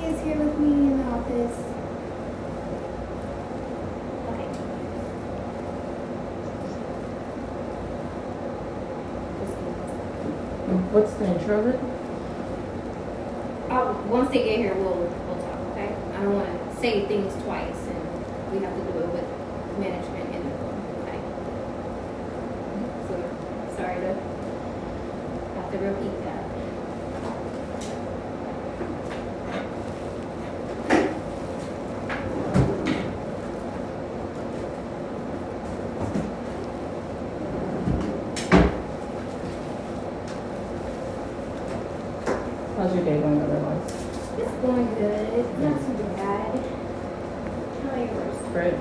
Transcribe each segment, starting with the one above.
is here with me in the office. Okay. What's the intro of it? Once they get here, we'll talk, okay? I don't want to say things twice, and we have to do it with management in the room, okay? So, sorry to have to repeat that. How's your day going otherwise? It's going good. It's not too bad. How are yours? Great.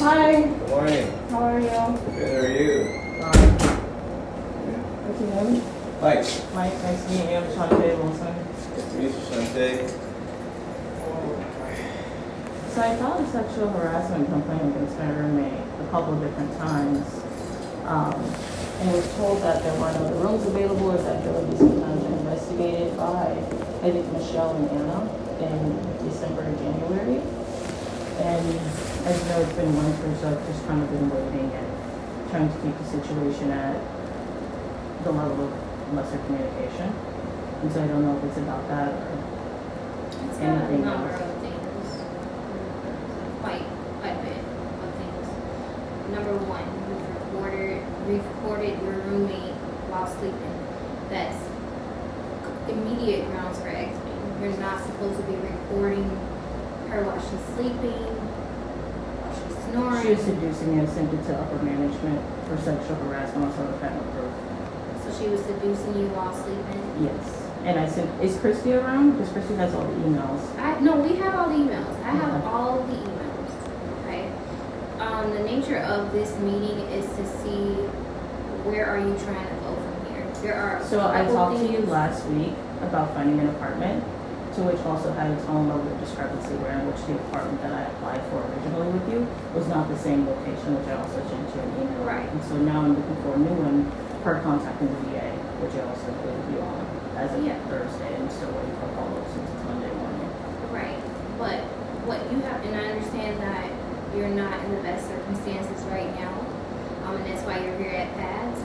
Hi. Good morning. How are you? Good, how are you? What's your name? Mike. Mike, nice to meet you. I'm Shantae Wilson. Nice to meet you, Shante. So I filed a sexual harassment complaint against my roommate a couple of different times. And was told that there weren't other rooms available or that there would be sometimes investigated by, I think, Michelle and Anna in December and January. And as you know, it's been winter, so I've just kind of been waiting and trying to keep the situation at the level of lesser communication. And so I don't know if it's about that or It's got a anything number else. of things. Quite a bit of things. Number one, you've recorded your roommate while sleeping. That's immediate grounds for exiting. You're not supposed to be recording her while she's sleeping, while she's snoring. She was seducing me and sent it to upper management for sexual harassment, also the federal proof. So she was seducing you while sleeping? Yes. And I sent, is Christy around? Because Christy has all the emails. No, we have all the emails. I have Okay. all the emails. Okay. The nature of this meeting is to see where are you trying to go from here. There are So I couple talked to you things- last week about finding an apartment, to which also had its own level of discrepancy, where in which the apartment that I applied for originally with you was not the same location, which I also sent you an email. Right. And so now I'm looking for a new one per contacting the VA, which I also included you on as of Yeah. Thursday, and still waiting for a follow-up since it's Monday morning. Right. But what you have, and I understand that you're not in the best circumstances right now, and that's why you're here at PADS,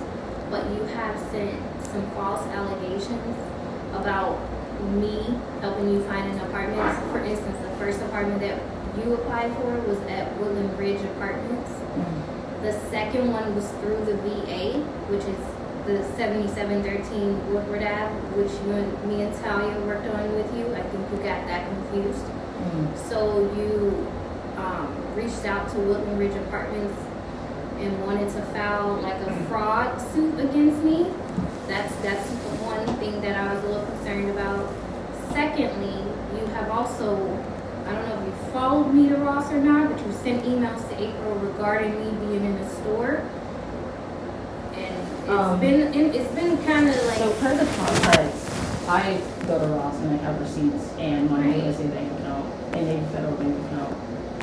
but you have sent some false allegations about me helping you find an apartment. For instance, the first apartment that you applied for was at Woodland Ridge Apartments. The second one was through the VA, which is the 7713 Woodward Ave, which me and Talia worked on with you. I think you got that confused. So you reached out to Woodland Ridge Apartments and wanted to file like a fraud suit against me. That's one thing that I was a little concerned about. Secondly, you have also, I don't know if you followed me to Ross or not, but you sent emails to April regarding me being in the store. And it's been kind of like. So per the context, I go to Ross and I have receipts and my Right. USA bank account and a federal bank account,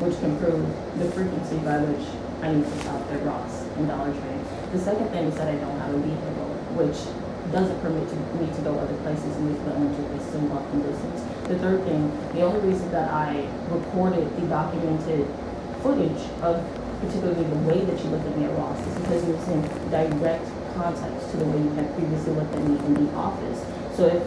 which can prove the frequency by which I need to shop at Ross and Dollar Tree. The second thing is that I don't have a vehicle, which doesn't permit me to go other places and use the only two places in walking distance. The third thing, the only reason that I recorded the documented footage of particularly the way that you looked at me at Ross is because it was in direct context to the way you had previously looked at me in the office. So if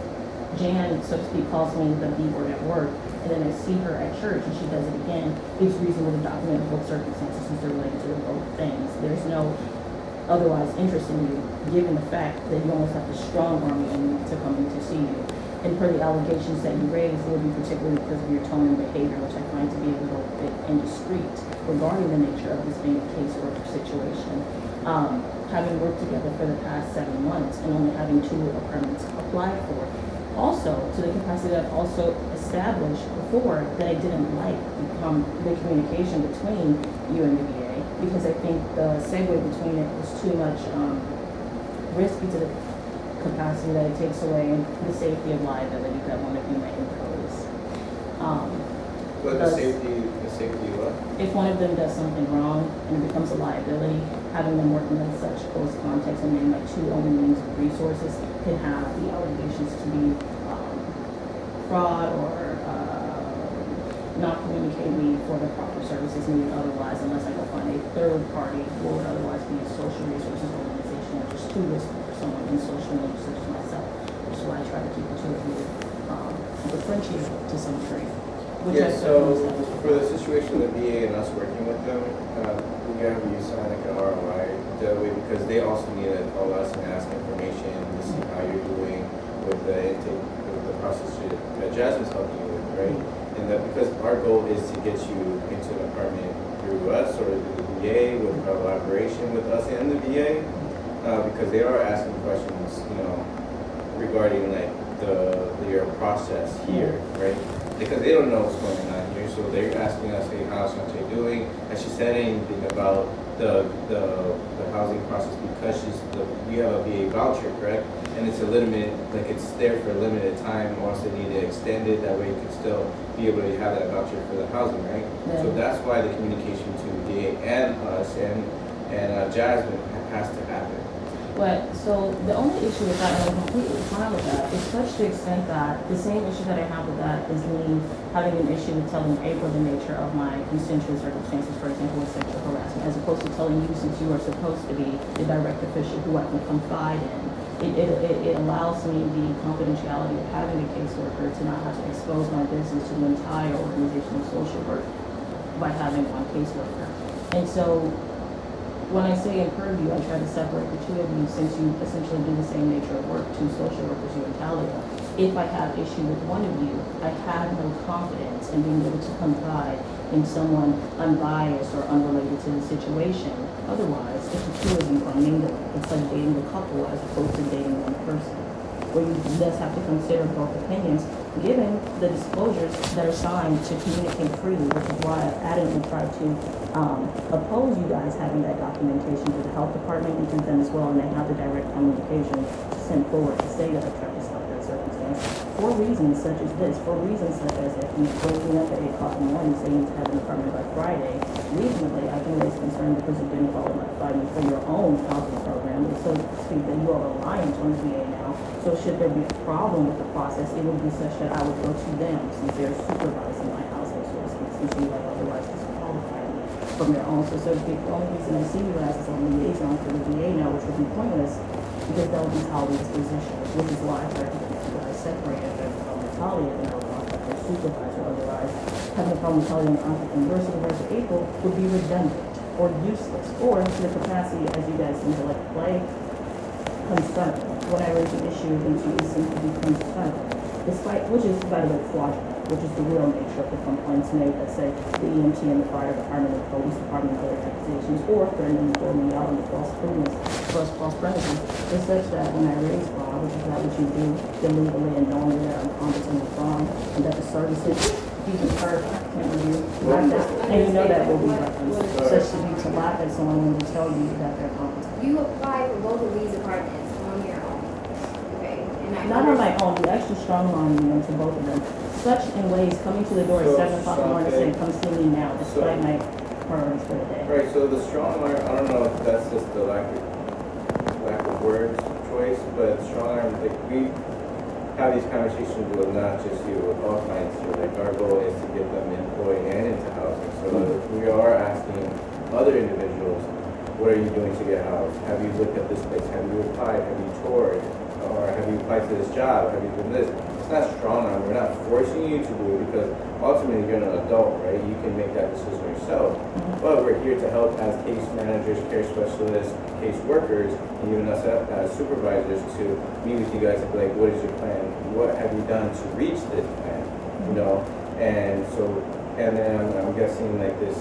Jan, so to speak, calls me the B word at work, and then I see her at church and she does it again, it's reasonable to document both circumstances since they're related to both things. There's no otherwise interest in you, given the fact that you almost have to strong arm me to come in to see you. And per the allegations that you raised, it would be particularly because of your tone and behavior, which I find to be a little bit indiscreet regarding the nature of this being a caseworker situation. Having worked together for the past 7 months and only having 2 apartments applied for, Also, to the capacity that I've also established before, that I didn't like the communication between you and the VA, because I think the segue between it was too much risky to the capacity that it takes away the safety of liability that one of you might impose. But the safety what? If one of them does something wrong and it becomes a liability, having them working in such close context and being like two only means of resources can have the allegations to be fraud or not communicating me for the proper services needed otherwise, unless I go find a third party who would otherwise be a social resources organization, which is too risky for someone in social needs such as myself, which is why I try to keep the two of you differentiated to some degree. Yeah, so for the situation with the VA and us working with them, we have you sign like an ROI that way, because they also need to call us and ask information to see how you're doing with the intake, with the process that Jasmine's helping you with, right? And that because our goal is to get you into an apartment through us or through the VA with collaboration with us and the VA, because they are asking questions, regarding like your process here, right? Because they don't know what's going on here, so they're asking us, hey, how's Shantae doing? Has she said anything about the housing process, because you have a VA voucher, correct? And it's a limit, like it's there for a limited time, or else they need to extend it, that way you can still be able to have that voucher for the housing, right? Yeah. So that's why the communication to VA and us and Jasmine has to happen. But, so the only issue with that, and I'm completely fine with that, is such to the extent that the same issue that I have with that is me having an issue with telling April the nature of my constituent circumstances, for example, with sexual harassment, as opposed to telling you, since you are supposed to be the direct official who I can confide in. It allows me the confidentiality of having a caseworker to not have to expose my business to the entire organization of social work by having one caseworker. And so, when I say in purview, I try to separate the two of you, since you essentially do the same nature of work, two social workers, you and Talia. If I have issue with one of you, I have no confidence in being able to confide in someone unbiased or unrelated to the situation. Otherwise, if the two of you are mingling, it's like dating a couple as opposed to dating one person, where you thus have to consider both opinions, given the disclosures that are signed to communicate freely, which is why I adamantly tried to oppose you guys having that documentation to the health department and to them as well, and they have the direct communication to send forward to say that I tried to stop that circumstance for reasons such as this, for reasons such as if you wake me up at 8 o'clock in the morning saying you have an apartment by Friday, reasonably I can raise concern because you didn't follow my fighting for your own housing program, and so to speak that you are reliant on the VA now. So should there be a problem with the process, it would be such that I would go to them, since they're supervising my housing, so to speak, since you have otherwise disqualified me from your own. So to speak, the only reason I see you as is a liaison for the VA now, which would be pointless, because that would be Talia's position, which is why I tried to get you guys separated from Talia and I would want to have a supervisor. Otherwise, having a problem with Talia and conversing versus April would be redundant or useless, or to the capacity, as you guys seem to like to play, concern. When I raise an issue against you, it seems to be concerned, despite, which is, by the way, fraudulent, which is the real nature of the complaints made that say the EMT and the fire department, the police department, and other accusations, or threatening to throw me out on the false premises, is such that when I raise fraud, which is not what you do illegally and knowing that I'm competent with fraud, and that the services you can hurt, I can't review, and you know that will be referenced, such to be to laugh at someone when they tell you that they're competent. You applied for both of these apartments on your own, okay? And Not on my own, you actually strong-armed me into both of them. Such in ways, coming to the door at So, 7 o'clock in the morning saying, come see me now, despite my priorities for the day. Right, so the strong arm, I don't know if that's just the lack of words choice, but strong arm, like we have these conversations with not just you, with all clients here. Like our goal is to get them employed and into housing. So we are asking other individuals, what are you doing to get housed? Have you looked at this place? Have you applied? Have you toured? Or have you applied to this job? Have you done this? It's not strong arm. We're not forcing you to do it, because ultimately you're an adult, right? You can make that decision yourself. But we're here to help as case managers, care specialists, case workers, and even us as supervisors to meet with you guys and be like, what is your plan? What have you done to reach this plan? And then I'm guessing like this,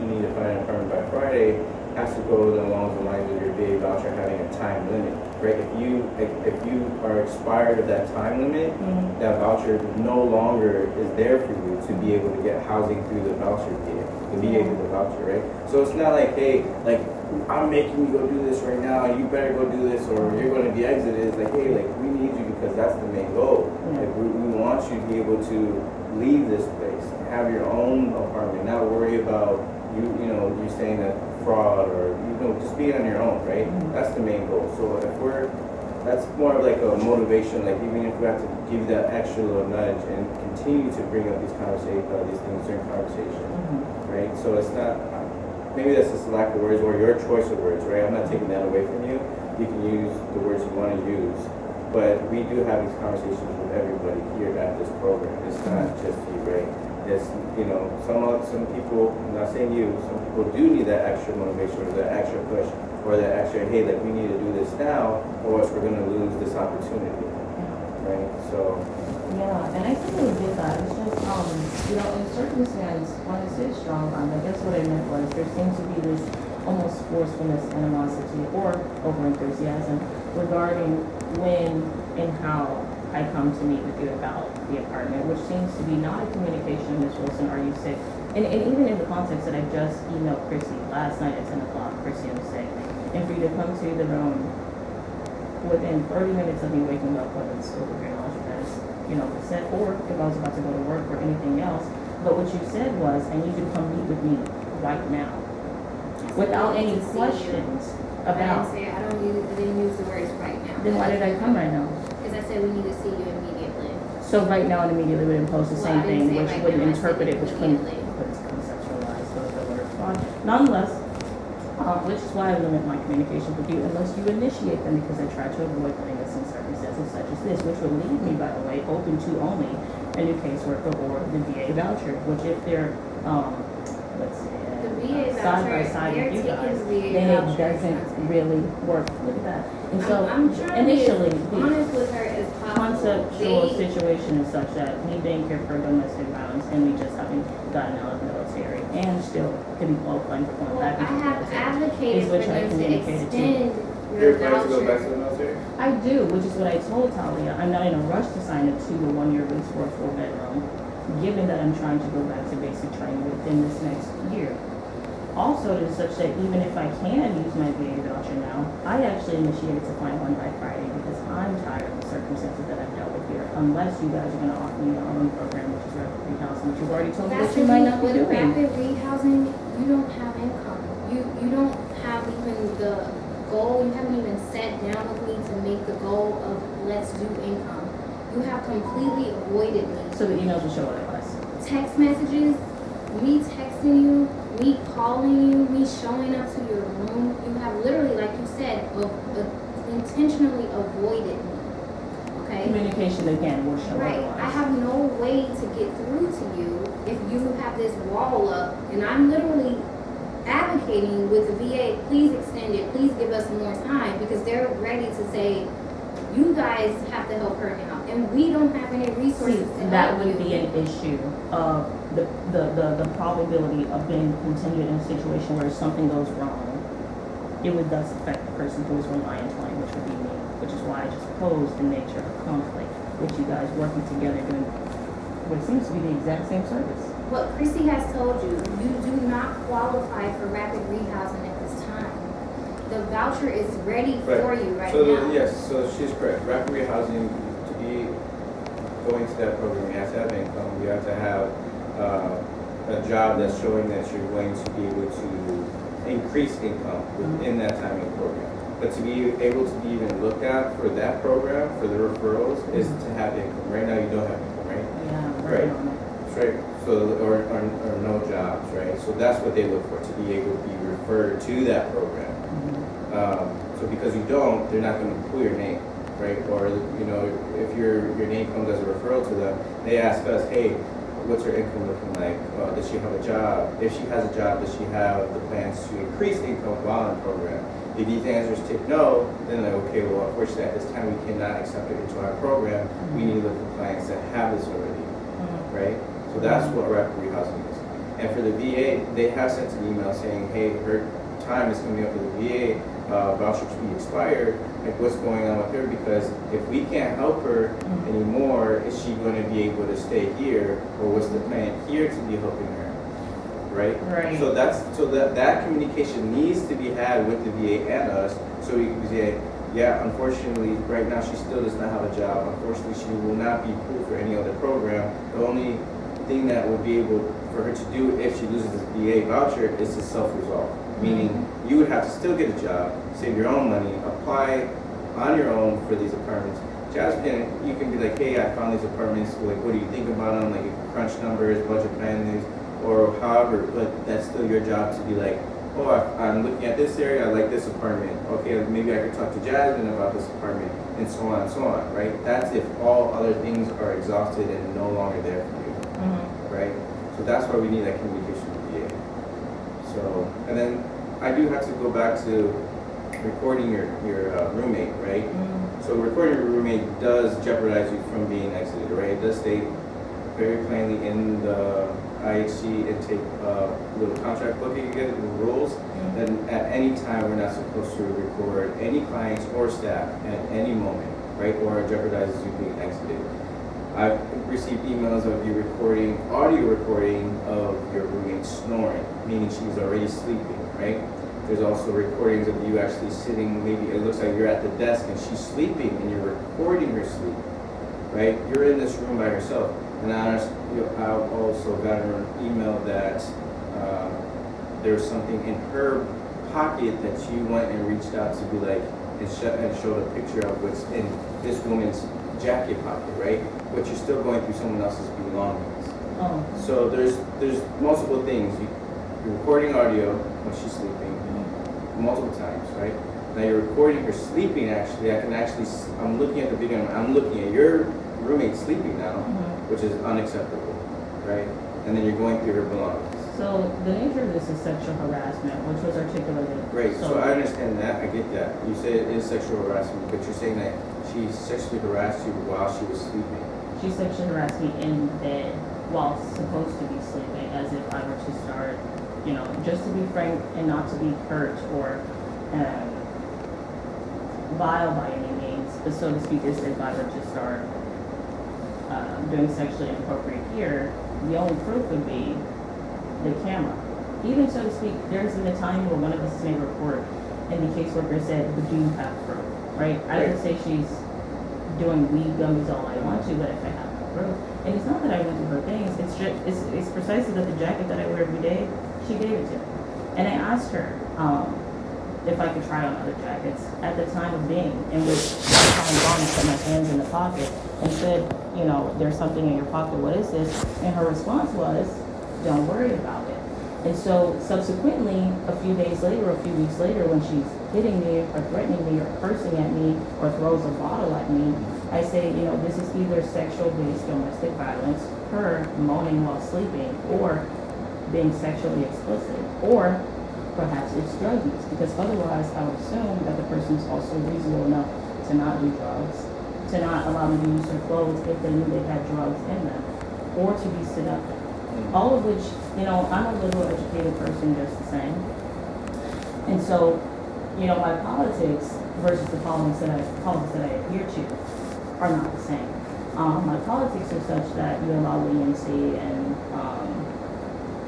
you need to find an apartment by Friday, has to go along the lines of your VA voucher having a time limit. right? If you are expired of that time limit, Mhm. that voucher no longer is there for you to be able to get housing through the voucher VA, the VA through the voucher, right? So it's not like, hey, like, I'm making you go do this right now, you better go do this or you're going to be exited. It's like, hey, like, we need you because that's the main goal. Yeah. Like, we want you to be able to leave this place, have your own apartment, not worry about you know, you saying that fraud or, you know, just being on your own, right? Mhm. That's the main goal. So if that's more of like a motivation, like even if we have to give that extra little nudge and continue to bring up these things during conversation, Mhm. right? So it's not, maybe that's just a lack of words or your choice of words, right? I'm not taking that away from you. You can use the words you want to use, but we do have these conversations with everybody here at this program. It's not just you, right? It's, you know, some people, I'm not saying you, some people do need that extra motivation or that extra push or that extra, hey, like we need to do this now or else we're going to lose this opportunity, right? So, Yeah, and I totally get that. It's just, you know, in circumstance, when I say strong arm, I guess what I meant was there seems to be this almost forcefulness, animosity, or over enthusiasm regarding when and how I come to meet with you about the apartment, which seems to be not a communication, Ms. Wilson, are you sick? And even in the context that I just emailed Chrissy last night at 10 o'clock, Chrissy, I'm sick. And for you to come to the room within 30 minutes of me waking up, whether it's over your knowledge as, you know, said, or if I was about to go to work or anything else. But what you said was, I need you to come meet with me right now. Without any questions about. I didn't use the words right now. Then why did I come right now? Because I said we need to see you immediately. So right now and immediately would impose the Well, same I didn't thing, say which right wouldn't now, I said interpret it, which couldn't, immediately. but it's conceptualized, so the word fraud. Nonetheless, which is why I limit my communication with you unless you initiate them, because I try to avoid putting us in circumstances such as this, which would leave me, by the way, open to only a new caseworker or the VA voucher, which if they're, let's say, The VA side by voucher, side they're with you taking guys, the VA then it voucher. doesn't really work. Look at that. And so I'm trying initially, to be the as honest with her as possible. conceptual They- situation is such that me being here for domestic violence and me just having gotten out of the military and still to be qualifying for going Well, back I into the have military. advocated is for which I them to communicated to you. extend you're your planning to go back to voucher. the military? I do, which is what I told Talia. I'm not in a rush to sign a 2 to 1 year lease for a 4-bedroom, given that I'm trying to go back to basic training within this next year. Also, it is such that even if I can use my VA voucher now, I actually initiated to find one by Friday because I'm tired of the circumstances that I've dealt with here. Unless you guys are going to offer me your own program, which is rapid rehousing, which you've already told me that you might not be With doing. rapid rehousing, you don't have income. You don't have even the goal, you haven't even sat down with me to make the goal of let's do income. You have completely avoided me. So the emails will show what it was. Text messages, me texting you, me calling you, me showing up to your room, you have literally, like you said, intentionally avoided me. Okay? Communication again will show Right. otherwise. I have no way to get through to you if you have this wall up, and I'm literally advocating with the VA, please extend it, please give us more time, because they're ready to say, you guys have to help her now, and we don't have any resources See, to that help would you. be an issue of the probability of being continued in a situation where something goes wrong. It would thus affect the person who is reliant on it, which would be me, which is why I just posed the nature of conflict, with you guys working together doing what seems to be the exact same service. What Chrissy has told you, you do not qualify for rapid rehousing at this time. The voucher is ready for you right so now. Yes, so she's correct. Rapid rehousing, to be going to that program, you have to have income. You have to have a job that's showing that you're going to be able to increase income within that timing program. But to be able to be even looked at for that program, for the referrals, is to have income. Right now, you don't have income, right? Yeah, I'm Right. working on it. Right. So, or no jobs, right? So that's what they look for, to be able to be referred to that program. So because you don't, they're not going to pull your name, right? Or, you know, if your name comes as a referral to them, they ask us, hey, what's her income looking like? Does she have a job? If she has a job, does she have the plans to increase income while in the program? If these answers take no, then like, okay, well, unfortunately, at this time, we cannot accept it into our program. We need to look for clients that have this already, right? So that's what rapid rehousing is. And for the VA, they have sent an email saying, hey, her time is coming up for the VA voucher to be expired. like what's going on with her, because if we can't help her anymore, is she going to be able to stay here, or what's the plan here to be helping her, right? Right. So that communication needs to be had with the VA and us, so we can say, yeah, unfortunately, right now she still does not have a job. Unfortunately, she will not be approved for any other program. The only thing that would be able for her to do if she loses the VA voucher is to self-resolve. Meaning, you would have to still get a job, save your own money, apply on your own for these apartments. Jasmine, you can be like, hey, I found these apartments. Like, what do you think about them? Like, you can crunch numbers, budget plan these, or however. But that's still your job to be like, oh, I'm looking at this area, I like this apartment. Okay, maybe I could talk to Jasmine about this apartment, and so on and so on, right? That's if all other things are exhausted and no longer there for you, right? So that's why we need that communication with VA. So, and then I do have to go back to recording your roommate, right? So recording your roommate does jeopardize you from being exited, right? It does state very plainly in the IHC intake little contract book you get, the rules, that at any time we're not supposed to record any clients or staff at any moment, right? Or it jeopardizes you being exited. I've received emails of you recording, audio recording of your roommate snoring, meaning she's already sleeping, right? There's also recordings of you actually sitting, maybe it looks like you're at the desk and she's sleeping and you're recording her sleep, right? You're in this room by yourself. And I've also got an email that there's something in her pocket that you went and reached out to be like, and showed a picture of what's in this woman's jacket pocket, right? But you're still going through someone else's belongings. Oh. So there's multiple things. You're recording audio when she's sleeping, multiple times, right? Now you're recording her sleeping. Actually, I'm looking at the video. I'm looking at your roommate sleeping now, which is unacceptable, right? And then you're going through her belongings. So the nature of this is sexual harassment, which was articulated. Right. So I understand that. I get that. You say it is sexual harassment, but you're saying that she sexually harassed you while she was sleeping. She sexually harassed me in bed while supposed to be sleeping, as if I were to start, just to be frank and not to be hurt or vile by any means, but so to speak, as if I were to start doing sexually inappropriate here, the only proof would be the camera. Even so to speak, there's been a time where one of us made a report and the caseworker said, but do you have proof, right? I would say she's doing weed gummies all I want to, but if I have no proof, and it's not that I went through her things, it's precisely that the jacket that I wear every day, she gave it to me. And I asked her if I could try on other jackets at the time of being, in which I gone and put my hands in the pocket and said, there's something in your pocket, what is this? And her response was, don't worry about it. And so subsequently, a few days later, a few weeks later, when she's hitting me or threatening me or cursing at me or throws a bottle at me, I say, this is either sexual-based domestic violence, her moaning while sleeping, or being sexually explicit, or perhaps it's drug use, because otherwise I would assume that the person is also reasonable enough to not do drugs, to not allow me to use their clothes if they knew they had drugs in them, or to be seductive. All of which, I'm a liberal educated person just the same. And so, my politics versus the politics that I adhere to are not the same. My politics are such that you allow leniency and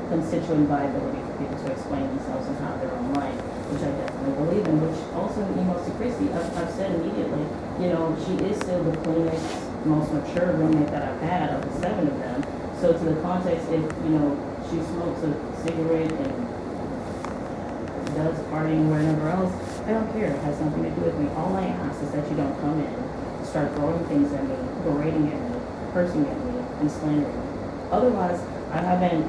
constituent viability for people to explain themselves and have their own life, which I definitely believe in, which also in emails to Christy, I've said immediately, she is still the cleanest, most mature roommate that I've had of the 7 of them. So to the context, if, she smokes a cigarette and does partying wherever else, I don't care. It has nothing to do with me. All I ask is that you don't come in, start throwing things at me, berating at me, cursing at me, and slandering me. Otherwise, I haven't,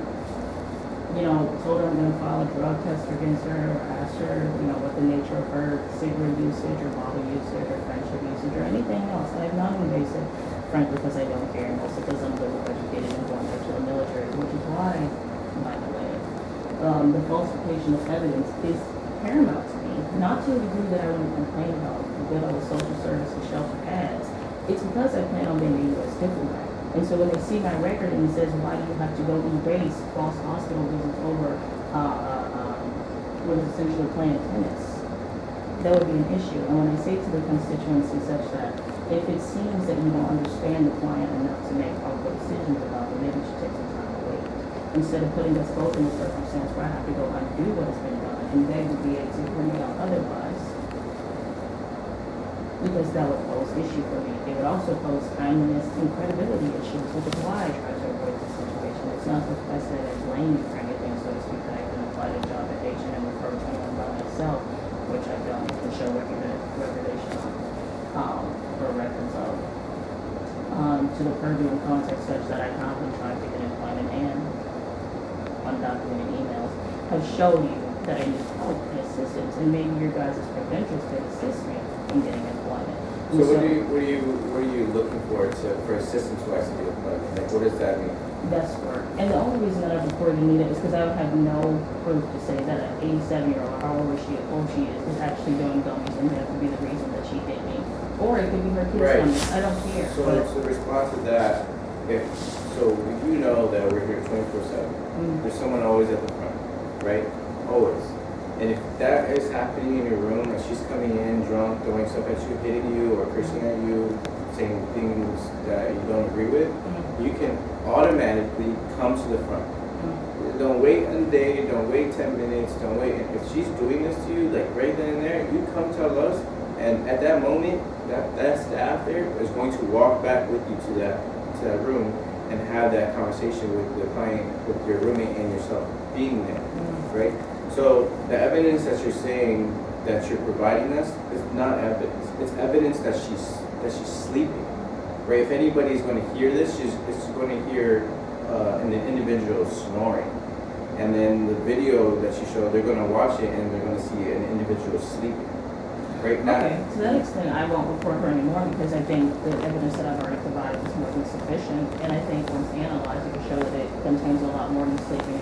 told her I'm going to file a drug test against her or asked her, what the nature of her cigarette usage or bottle usage or friendship usage or anything else. I have non-invasive, frankly, because I don't care, and also because I'm liberal educated and going back to the military, which is why, by the way, the falsification of evidence is paramount to me, not to a degree that I want to complain about the good old social service and shelter has. It's because I plan on being a U.S. diplomat. And so when they see my record and it says, why do you have to go erase false hospital visits over what is essentially playing tennis? that would be an issue. And when I say to the constituency such that if it seems that you don't understand the client enough to make proper decisions about it, maybe you should take some time away. Instead of putting us both in a circumstance where I have to go undo what has been done and they would be able to bring it out otherwise. Because that would pose issue for me. It would also pose timeliness and credibility issues, which is why I try to avoid this situation. It's not the fact that I blame you for anything, so to speak, that I can apply the job at H&M refer to anyone by myself, which I don't, and show regulation or records of. To the purview and context such that I have been trying to get employment and undocumented emails have shown you that I need help and assistance, and maybe your guys' credentials could assist me in getting employment. So what are you looking for assistance wise to get employment? Like, what does that mean? Desk work. And the only reason that I've reported Anita is because I would have no proof to say that an 87-year-old, however old she is actually doing gummies, and that would be the reason that she hit me. Or it could be her kids' Right. gummies. I don't care. So the response to that, if you know that we're here 24/7, there's someone always at the front, right? Always. And if that is happening in your room, and she's coming in drunk, throwing stuff at you, hitting you, or cursing at you, saying things that you don't agree with, you can automatically come to the front. Don't wait a day, don't wait 10 minutes, don't wait. And if she's doing this to you, like right then and there, you come tell us, and at that moment, that staff there is going to walk back with you to that room and have that conversation with the client, with your roommate and yourself being there, right? So the evidence that you're saying that you're providing us is not evidence. It's evidence that she's sleeping, right? If anybody's going to hear this, it's going to hear an individual snoring, and then the video that you show, they're going to watch it and they're going to see an individual sleeping. Right now. Okay, to that extent, I won't report her anymore because I think the evidence that I've already provided is more than sufficient. And I think once analyzed, it will show that it contains a lot more than sleeping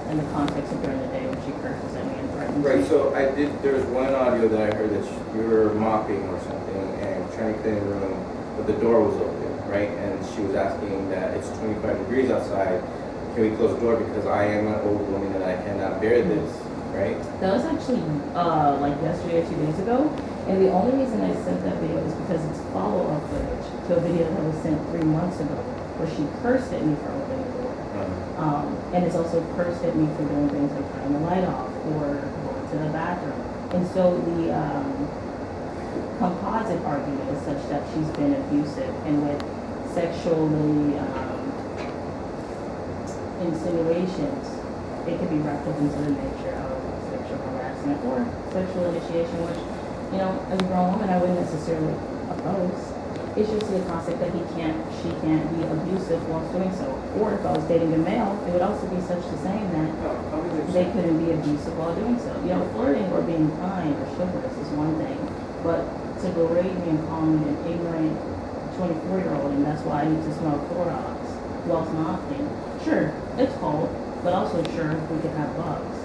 in the context of during the day when she curses at me and threatens me. Right, so there was one audio that I heard that you were mopping or something and trying to clean the room, but the door was open, right? And she was asking that it's 25 degrees outside. Can we close the door because I am an old woman and I cannot bear this, right? That was actually like yesterday or 2 days ago. And the only reason I sent that video is because it's follow-up footage to a video that was sent 3 months ago where she cursed at me for opening the door. And it's also cursed at me for doing things like turning the light off or going to the bathroom. And so the composite argument is such that she's been abusive, and with sexually insinuations, it could be wrapped up into the nature of sexual harassment or sexual initiation, which, you know, as a grown woman, I wouldn't necessarily oppose. It's just the concept that she can't be abusive whilst doing so. Or if I was dating a male, it would also be such the same that they couldn't be abusive while doing so. You know, flirting or being kind or chivalrous is one thing, but to berate me and call me an ignorant 24-year-old, and that's why I need to smell Clorox whilst mopping. Sure, it's cold, but also sure, we could have bugs.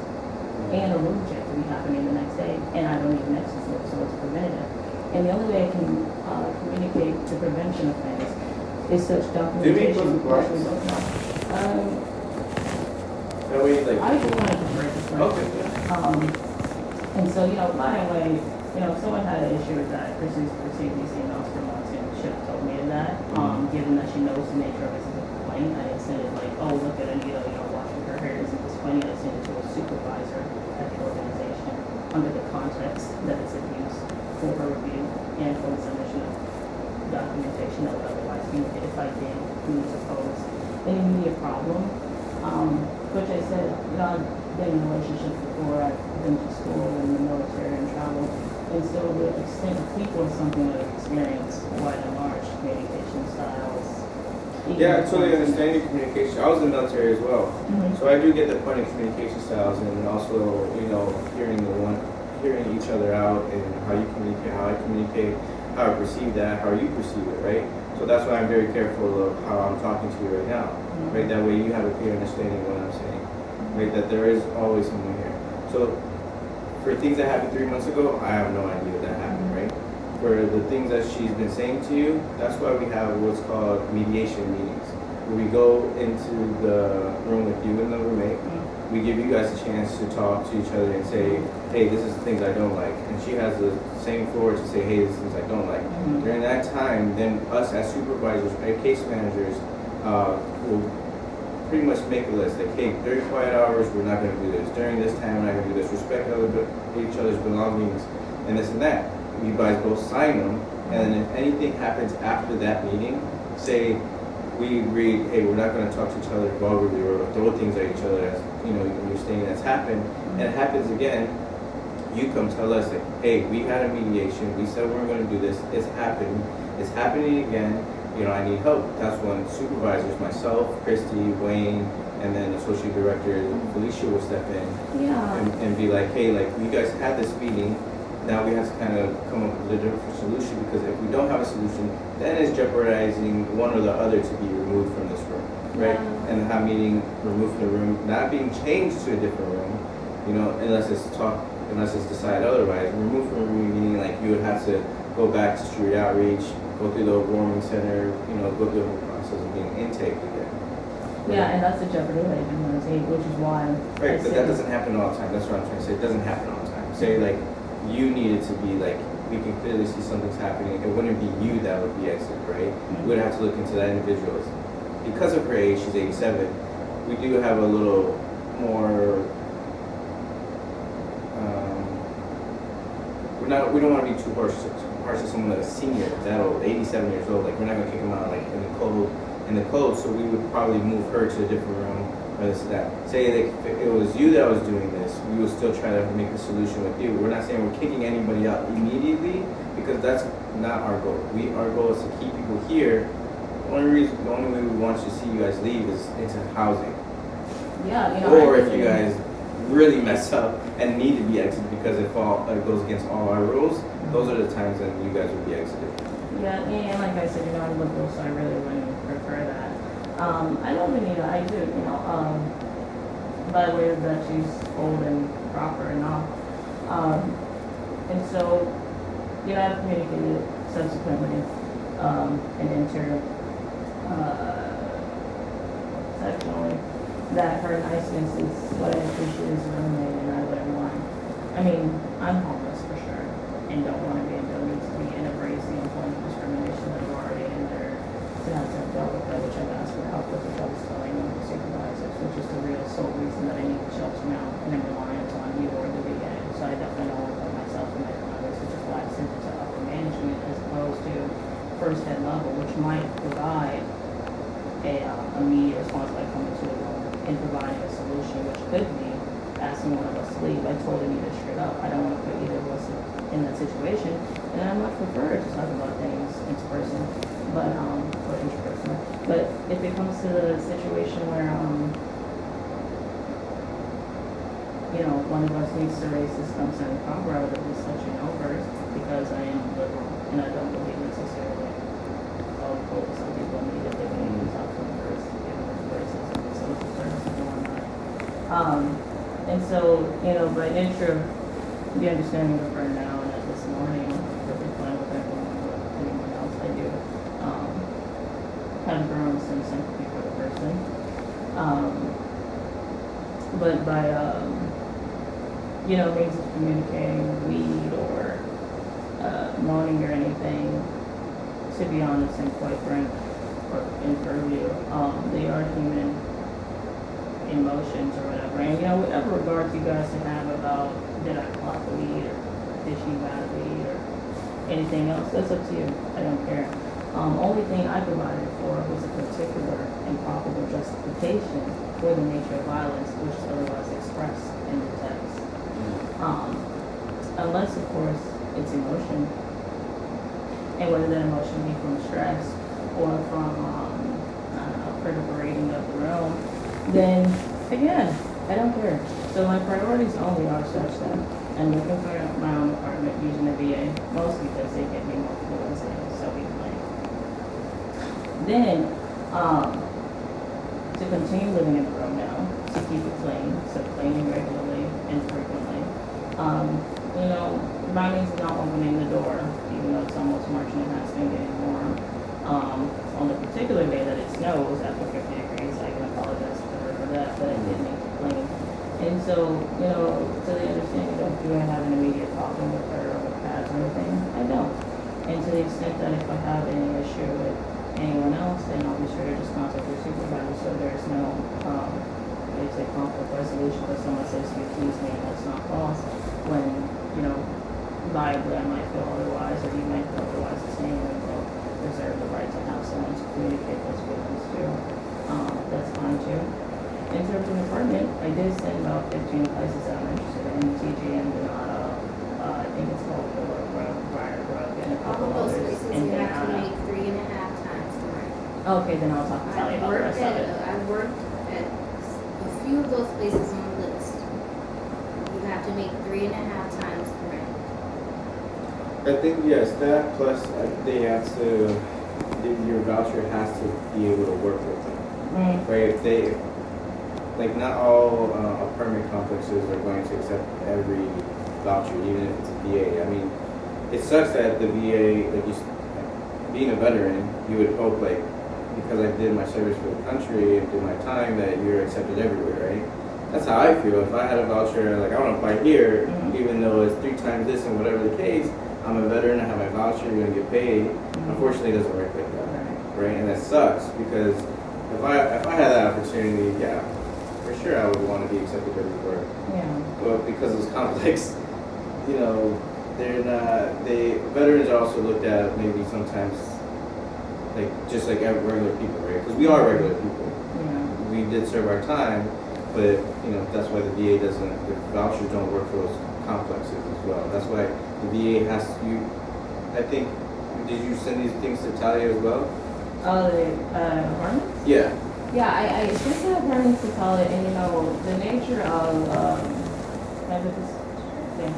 And a room check will be happening the next day, and I don't even exercise, so it's preventative. And the only way I can communicate the prevention of things is such documentation. That way, like, I just wanted to break this. Okay. And so, you know, by the way, you know, if someone had an issue with that, Chrissy's received these emails for months and should have told me of that. Given that she knows the nature of it as a complaint, I didn't send it like, oh, look at Anita, you know, washing her hair. Isn't this funny? I sent it to a supervisor at the organization under the context that it's abuse for her review and for the submission of documentation that would otherwise be needed if I did need to pose an immediate problem. Which I said, you know, I've been in relationships before, I've been to school and the military and travel, and so the extent of people is something that I've experienced wide and large, communication styles. yeah, I totally understand your communication. I was in the military as well, so I do get the point of communication styles, and also, you know, hearing each other out and how you communicate, how I communicate, how I perceive that, how you perceive it, right? So that's why I'm very careful of how I'm talking to you right now, right? That way you have a clear understanding of what I'm saying, right? That there is always someone here. So for things that happened 3 months ago, I have no idea that happened, right? For the things that she's been saying to you, that's why we have what's called mediation meetings, where we go into the room with you and the roommate, we give you guys a chance to talk to each other and say, hey, this is the things I don't like. And she has the same floor to say, hey, this is things I don't like. Mhm. During that time, then us as supervisors, case managers, will pretty much make a list. Like, hey, during quiet hours, we're not going to do this. During this time, we're not going to do this. Respect each other's belongings and this and that. You guys both sign them. And then if anything happens after that meeting, say we agree, hey, we're not going to talk to each other vulgarly or throw things at each other, as you're saying that's happened, and it happens again, you come tell us that, hey, we had a mediation, we said we were going to do this, it's happening again, I need help. That's when supervisors, myself, Christy, Wayne, and then associate director Felicia will step in Yeah. and be like, hey, like, you guys had this meeting. Now we have to kind of come up with a different solution, because if we don't have a solution, then it's jeopardizing one or the other to be removed from this room, right? Yeah. And have meeting removed from the room, not being changed to a different room, unless it's decided otherwise. Removed from the room meaning like you would have to go back to street outreach, go through the warming center, go through the whole process of being intake again. Yeah, and that's the jeopardy that I didn't want to take, which is why. Right, but that doesn't happen all the time. That's what I'm trying to say. It doesn't happen all the time. Say like, you needed to be like, we can clearly see something's happening. It wouldn't be you that would be exited, right? We would have to look into that individual. Because of her age, she's 87, we do have a little more, we don't want to be too harsh to someone that's a senior, that old, 87 years old. Like, we're not going to kick them out like in the cold, so we would probably move her to a different room. Say if it was you that was doing this, we would still try to make a solution with you. We're not saying we're kicking anybody out immediately, because that's not our goal. Our goal is to keep people here. The only way we want to see you guys leave is into housing. Yeah, Or if you guys really mess up and need to be exited because it goes against all our rules, those are the times that you guys would be exited. Yeah, and like I said, I'm liberal, so I really wouldn't prefer that. I don't really, I do, by way of that she's old and proper and all. And so, I've communicated subsequently, and sectionally, that her niceness is what I appreciate as a roommate, and I wouldn't want, I'm homeless for sure, and don't want to be in buildings to be in embracing employment discrimination that are already in there. To have to dealt with that, which I've asked for help with, which I was telling the supervisors, which is the real sole reason that I need to shelter now, and I'm reliant on you or the VA. So I definitely know about myself and my others, which is why I sent it to upper management as opposed to first head level, which might provide a immediate response by coming to a room and providing a solution, which could be asking one of us to leave. I told him either straight up, I don't want to put either of us in that situation, and I much prefer to talk about things in person, but or interpersonal. But if it comes to the situation where one of us needs to raise this concern proper, I would at least let you know first, because I am liberal and I don't believe necessarily some people immediately when you talk to them first, given the racism and social services and whatnot. And so, by nature of the understanding of her now and at this morning, I'm perfectly fine with everyone, with anyone else I do. Have grown some sympathy for the person. But by, means of communicating, weed or moaning or anything, to be honest and quite frank, or in purview, they are human emotions or whatever. And whatever regards you guys to have about did I clock the weed or did she buy the weed or anything else, that's up to you. I don't care. Only thing I provided for was a particular and probable justification for the nature of violence, which is otherwise expressed in the text. Unless, of course, it's emotion, and whether that emotion be from stress or from, critical rating of the room, then, again, I don't care. So my priorities only are such that I'm looking for my own apartment using the VA, mostly because they get me more fluency and so easily. Then, to continue living in the room now, to keep it clean, so cleaning regularly and frequently. By means of not opening the door, even though it's almost March and it has been getting warm. On the particular day that it snows after 50 degrees, I can apologize for that, but it did make it clean. So, to the understanding of, do I have an immediate problem with her or with pads or anything? I don't. And to the extent that if I have any issue with anyone else, then I'll be sure to just contact your supervisor, so there's no, they say conflict resolution, but someone says you accuse me and that's not false, when, viably I might feel otherwise, or you might feel otherwise the same, and we'll reserve the right to have someone to communicate those feelings to. That's fine too. In terms of apartment, I did send about 15 places that I'm interested in, TGM, Donata, I think it's called Willow Grove, Briar Grove, and a All couple of those others places in you have to Donata. make 3.5 times the rent. Okay, then I'll talk to Sally about the rest of it. I've worked at a few of those places on the list. You have to make 3.5 times the rent. I think, yes, that plus they have to, your voucher has to be able to work with them. Right? If they, like, not all apartment complexes are going to accept every voucher, even if it's a VA. I mean, it sucks that the VA, like, being a veteran, you would hope, like, because I did my service for the country and did my time, that you're accepted everywhere, right? That's how I feel. If I had a voucher, like, I want to apply here, even though it's 3 times this and whatever the case, I'm a veteran, I have my voucher, you're going to get paid. Unfortunately, it doesn't work like that, right? And that sucks, because if I had that opportunity, yeah, for sure I would want to be accepted everywhere. Yeah. But because it's complex, they're not, veterans are also looked at maybe sometimes like, just like regular people, right? Because we are regular people. Yeah. We did serve our time, but, that's why the VA doesn't, the vouchers don't work for those complexes as well. That's why the VA has I think, did you send these things to Talia as well? Oh, the apartments? Yeah. Yeah, I just have apartments to call it, and the nature of, can I put this? Yeah.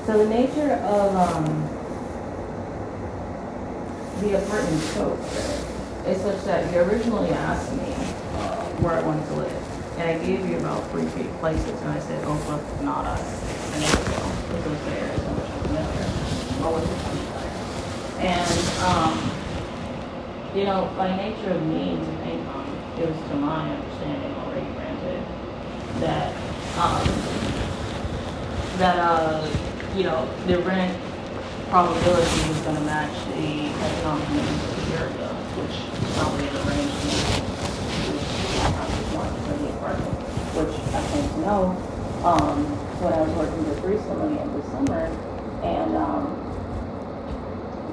So the nature of, the apartment scope is such that you originally asked me, where I wanted to live. And I gave you about 3 places, and I said, plus Nada, and there we go. It was there, so much was there. Always a fun player. And, by nature of means of income, it was to my understanding already granted that, the rent probability was going to match the economic needs of the area, which probably in the range for the apartment, which I came to know when I was working just recently in the summer, and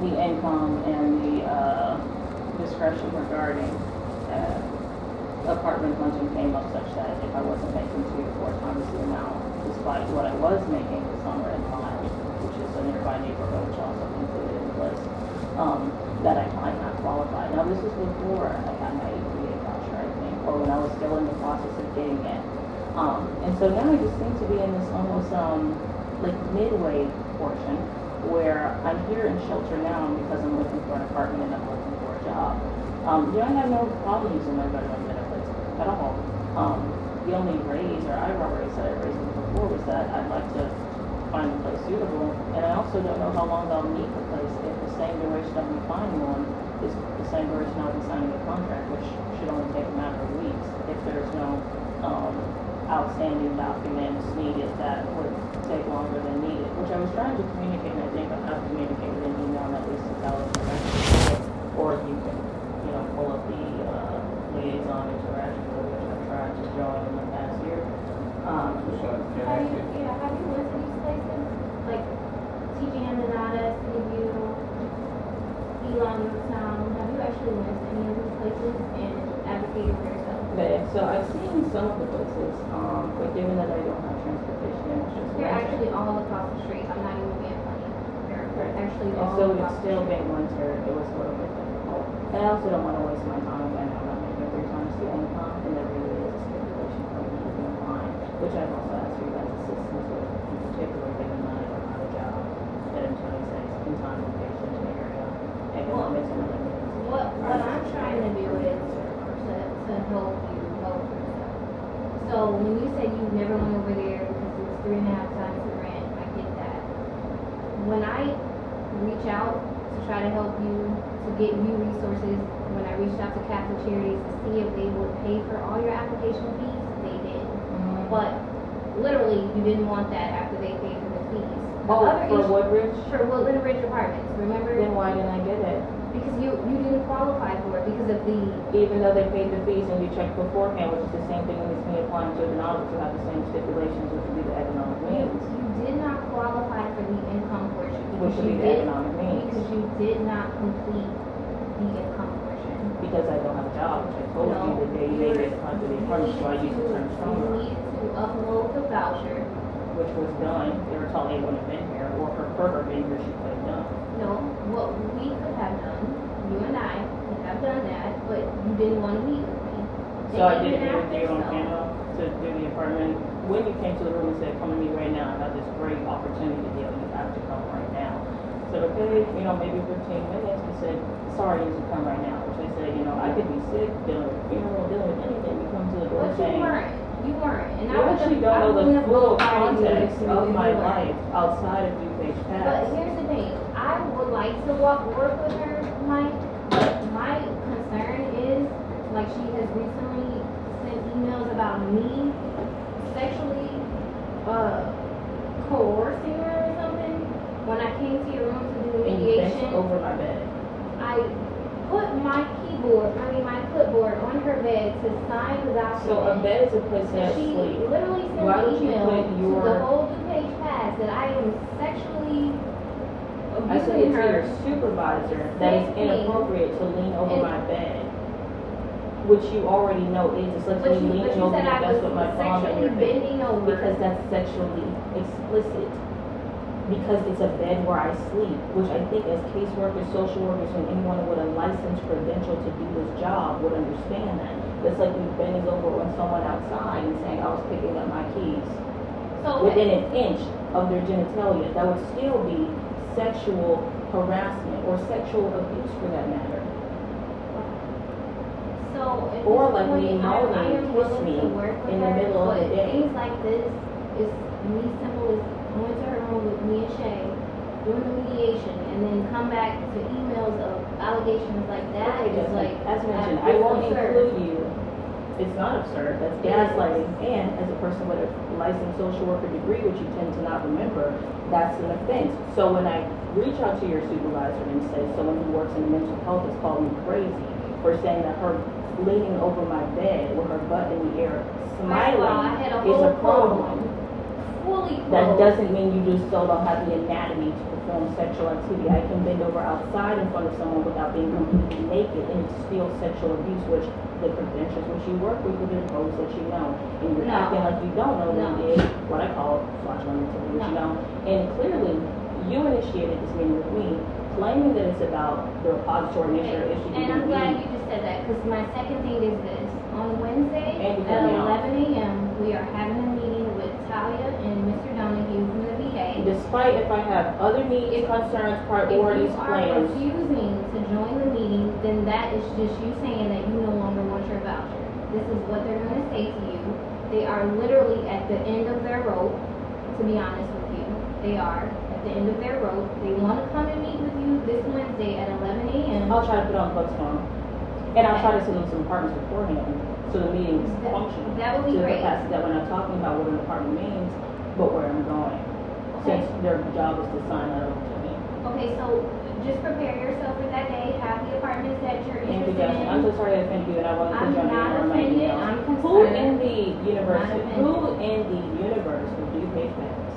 the income and the discretion regarding apartment hunting came up such that if I wasn't making 2 to 4 times the amount, despite what I was making this summer in Miles, which is a nearby neighborhood, which also included in the list, that I might not qualify. Now, this is before I had my EThA voucher, I think, or when I was still in the process of getting it. And so now I just seem to be in this almost like midway portion where I'm here in shelter now because I'm looking for an apartment and I'm looking for a job. I have no problems in my veteran benefits at all. The only raise or eyebrow raise that I raised before was that I'd like to find a place suitable, and I also don't know how long I'll need the place if the same duration I'll be finding one is the same duration I'll be signing a contract, which should only take a matter of weeks if there's no outstanding documents needed that would take longer than needed, which I was trying to communicate, and I think I have communicated in email at least to tell us directly, or you can, pull up the liaison interaction, which I've tried to join in the past year. Have you went to these places? Like TGM, Donata, CU, Elon, Yorktown? Have you actually went to any of these places and advocated for yourself? Okay, so I've seen some of the places, but given that I don't have transportation, it's just. They're actually all across the street. I'm not even being funny. They're actually And all so across it's the still street. being winter, it was a little bit difficult. And I also don't want to waste my time when I'm not making 3 times the income, and there really is a stipulation for me to be in line, which I've also asked for you guys' assistance with, in particular given that I don't have a job that I'm 26 in time location in the area. Economics and other things. What I'm trying to do is to help you help yourself. So when you say you never went over there because it was 3.5 times the rent, I get that. When I reach out to try to help you, to get you resources, when I reached out to Catholic Charities to see if they would pay for all your application fees, they did. But literally, you didn't want that after they paid for the fees. The Oh, other for issue- Woodbridge? For Woodland Ridge Apartments, remember? Then why didn't I get it? Because you didn't qualify for it because of the, Even though they paid the fees and you checked beforehand, which is the same thing as me applying to acknowledge to have the same stipulations, which would be the economic means. you did not qualify for the income portion. Which would be because you the did- economic means. Because you did not complete the income portion. Because I don't have a job, which I told you the day they did apply for the apartment, so I used the term You stronger, needed to upload the voucher. which was done. They were told they wouldn't have been here, or for her being here, she could have done. No, what we could have done, you and I could have done that, but you didn't want to meet with me. So I And did even meet with after you on so- camera to do the apartment. When you came to the room and said, come to me right now, I have this great opportunity deal, you have to come right now. I said, okay, maybe 15 minutes. He said, sorry, you should come right now. Which I said, I could be sick, dealing with a funeral, dealing with anything. You come to the door But saying, you weren't. And you actually don't know the full context of my life outside of DuPage But Pass. here's the thing, I would like to work with her, Mike, but my concern is, like, she has recently sent emails about me sexually, coercing her or something. When I came to your room to do the And you bent mediation, over my bed. I put my my clipboard on her bed to sign the document. So a bed is a place to have She sleep. literally sent Why an would you email put to your- the whole DuPage Pass that I am sexually I said abusing it to your her. supervisor that it's Same thing. inappropriate to lean over And- my bed. Which you already know is, it's like But me you leaning said over your I desk was with my palm in sexually your face. bending over. Because that's sexually explicit. Because it's a bed where I sleep, which I think as caseworkers, social workers, and anyone with a licensed credential to do this job would understand that. It's like me bending over on someone outside and saying I was picking up my keys. So, Within an inch of their genitalia, that would still be sexual harassment or sexual abuse for that matter. so at Or this like point, me I moaning, am kiss willing me to work with in the her, middle of the but day. things like this is me simple as going to her room with me and Shay, doing the mediation, and then come back to emails of allegations like that. Okay, It's Justin, like, as mentioned, it's I won't absurd. include you. It's not absurd, that's It is. gaslighting, and as a person with a licensed social worker degree, which you tend to not remember, that's an offense. So when I reach out to your supervisor and say someone who works in mental health has called me crazy for saying that her leaning over my bed with her butt in the air, First of all, I had a smiling is whole a problem. fully That clothed. doesn't mean you just still don't have the anatomy to perform sexual activity. I can bend over outside in front of someone without being completely naked, and it's still sexual abuse, which the credentials which you work with would impose that you know. And you're No. acting like you don't know that No. you did what I call fraudulent activity, which you know. And clearly, you initiated this meeting with me, claiming that it's about the repository nature Okay, issue. and I'm glad you just said that, because my second thing is this. On Wednesday And you at cut me off. 11 a.m., we are having a meeting with Talia and Mr. Donahue from the VA. Despite if I have other needs, concerns, priorities, If you are plans. refusing to join the meeting, then that is just you saying that you no longer want your voucher. This is what they're going to say to you. They are literally at the end of their rope, to be honest with you. They are at the end of their rope. They want to come and meet with you this Wednesday at 11 a.m. I'll try to put on bucks for them. And I'll try to send them some apartments beforehand, so the meeting's That- functional. that would be To the great. capacity that we're not talking about what an apartment means, but where I'm going. Okay. Since their job is to sign that over to me. Okay, so just prepare yourself for that day. Have the apartments that you're Thank you, interested Justin. I'm so in. sorry I offended you, and I want to put I'm you on the not email. offended. I'm Who concerned. in the university, Not who in the universe would do page facts?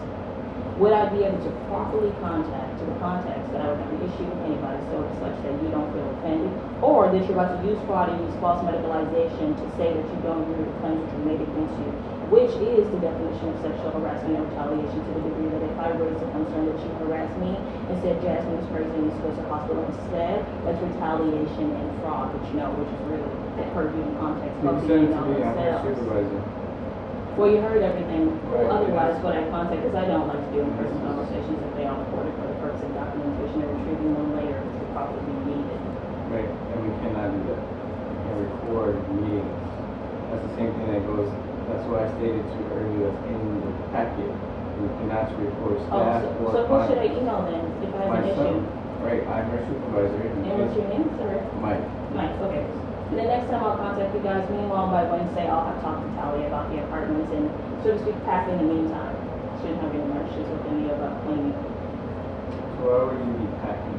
Would I be able to properly contact to the contacts that I would have an issue with anybody so it's such that you don't feel offended? Or that you're about to use fraud and use false medicalization to say that you don't agree with the claims that you made against you, which is the definition of sexual harassment and retaliation to the degree that if I raise a concern that you harassed me and said Jasmine is crazy and needs to go to the hospital instead, that's retaliation and fraud, which is really the purview and context You of the sent it to email me, I'm her themselves. supervisor. Well, you heard everything. Right. Otherwise, what I contact, because I don't like to do in-person conversations if they are recorded for the purpose of documentation and retrieving them later if they probably be needed. Right, and we cannot do that. We can record meetings. That's the same thing that goes, that's why I stated to you earlier, that's in the packet. We cannot record Oh, staff so or who should I clients. email then if I have My an issue? son, right, I'm her supervisor. And what's your name, sir? Mike. Mike, okay. And the next time I'll contact you guys, meanwhile, by Wednesday, I'll have talked to Talia about the apartments and, so to speak, pack in the meantime. Shouldn't have any more issues with any of that cleaning. So why would you be packing?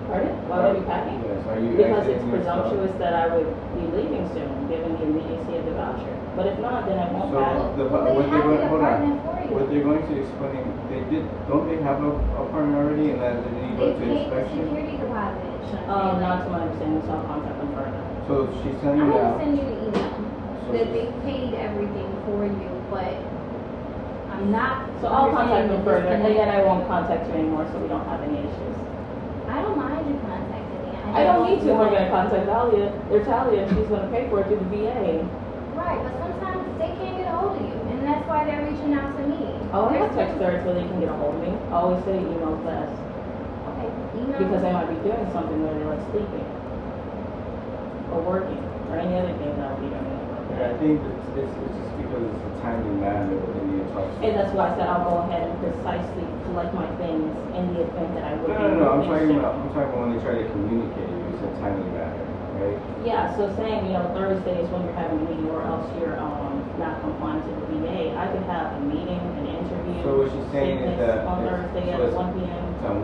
Pardon? Why would I be packing? Yes, are you Because it's exiting your stuff? presumptuous that I would be leaving soon, given the immediacy of the voucher. But if not, then I won't So pack. Well, what they they're have going, the hold on. apartment for you. What they're going to explain, don't they have a apartment already and then they need to go They to paid the inspection? security deposit. Not to my understanding, so I'll contact them further. So she's I'm telling you gonna now. send you an email So that they paid everything for you, but I'm not. So I'll contact them understanding further, and this then I won't contact you anymore, so we don't have any issues. I don't mind you contacting me. I don't need to, want- we're gonna contact Talia, she's gonna pay for it through the VA. Right, but sometimes they can't get a hold of you, and that's why they're reaching out to me. I'll They're have text still- her so they can get a hold of me. I always say email best, Okay, email. because they might be doing something where they're like sleeping, or working, or any other thing that I'll be doing. Yeah, I think it's just because it's a timely matter that they need to talk to you. And that's why I said I'll go ahead and precisely collect my things in the event that I would. No, I'm be talking moving about soon. when they try to communicate you, it's a timely matter, right? Yeah, so saying, Thursday is when you're having a meeting or else you're, not complying to the VA, I could have a meeting, an interview. So what she's saying is sickness that on it's- Thursday so at it's- 1 p.m. It's on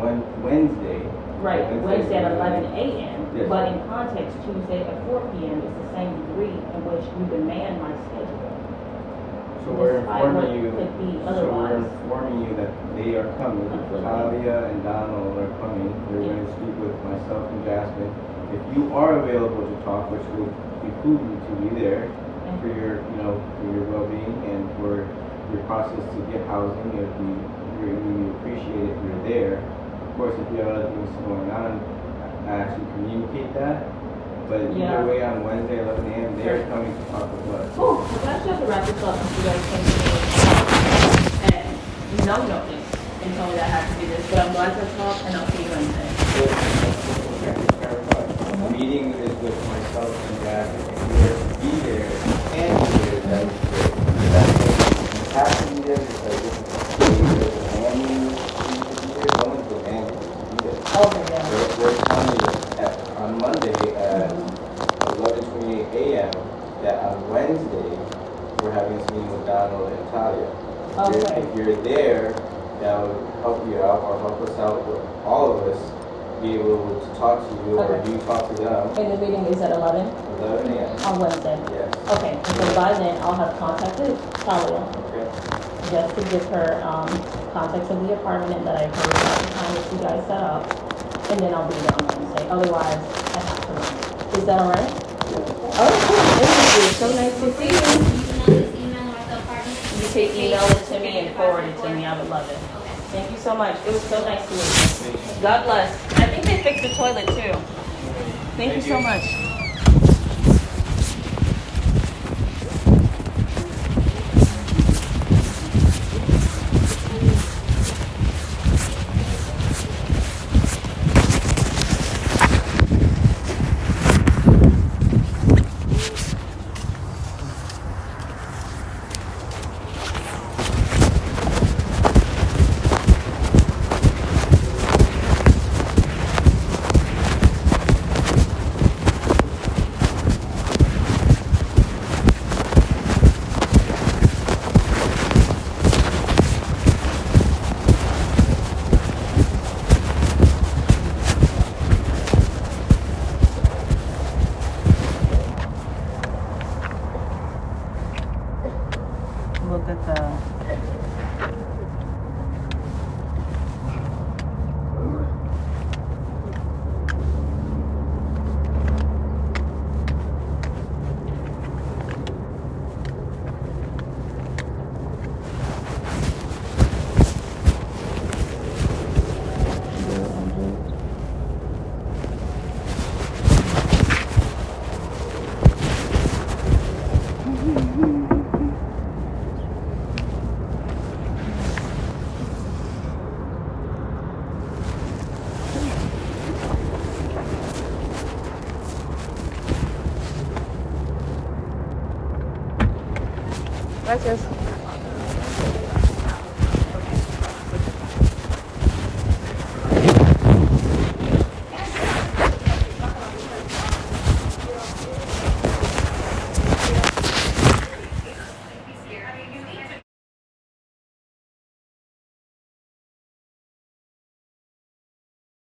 Wednesday. Right, Wednesday at 11 a.m. Yes. But in context, Tuesday at 4 p.m. is the same degree in which you demand my schedule. So we're Despite what informing you, could be so we're otherwise. informing you that they are coming. Talia and Donald are coming. They're going to speak with myself and Jasmine. If you are available to talk, which will behoove you to be there for your, for your well-being and for your process to get housing, we appreciate if you're there. Of course, if you have other things going on, I actually communicate that. But Yeah. either way, on Wednesday, 11 a.m., they're coming to talk with us. Oh, we actually have to wrap this up since you guys came to me and no notice and told me that I have to do this. But I'm glad to talk and I'll see you Wednesday. The meeting is with myself and Jasmine. If you were to be there and be there, that would be great. You have to be there because this is a family need to be there. No one's demanding you to be there. Okay, yeah. We're telling you on Monday at 11:28 a.m. that on Wednesday we're having this meeting with Donald and Talia. Okay. If you're there, that would help you out or help us out with all of us be able to talk to you or Okay. you talk to them. And the meeting is at 11 11 a.m. on Wednesday. Yes. Okay, so by then I'll have contacted Talia Okay. just to give her context of the apartment and that I heard about the time that you guys set up. And then I'll be there on Wednesday. Otherwise, I have to run. Is that all right? Oh, cool. Thank you. So nice to see you. Email or the apartment. You can email it to me and forward it to me. I would love it. Okay. Thank you so much. It was so nice to meet you. God bless. I think they fixed the toilet too. Thank you so much. Look at the. Gracias.